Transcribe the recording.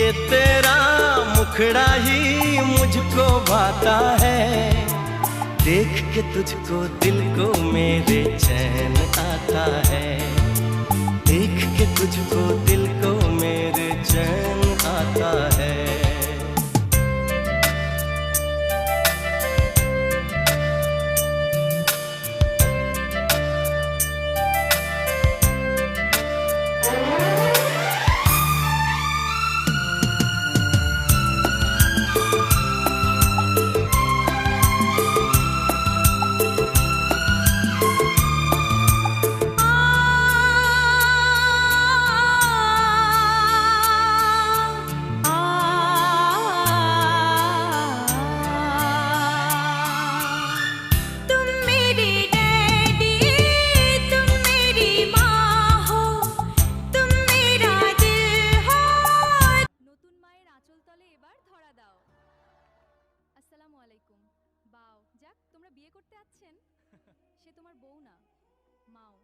ये तेरा मुखड़ा ही मुझको भाता है, देख के तुझको दिल को मेरे चैन आता है, देख के तुझको दिल को मेरे चैन आता है। আসসালামু আলাইকুম। বাও যাক তোমরা বিয়ে করতে যাচ্ছেন, সে তোমার বউ না, মাও।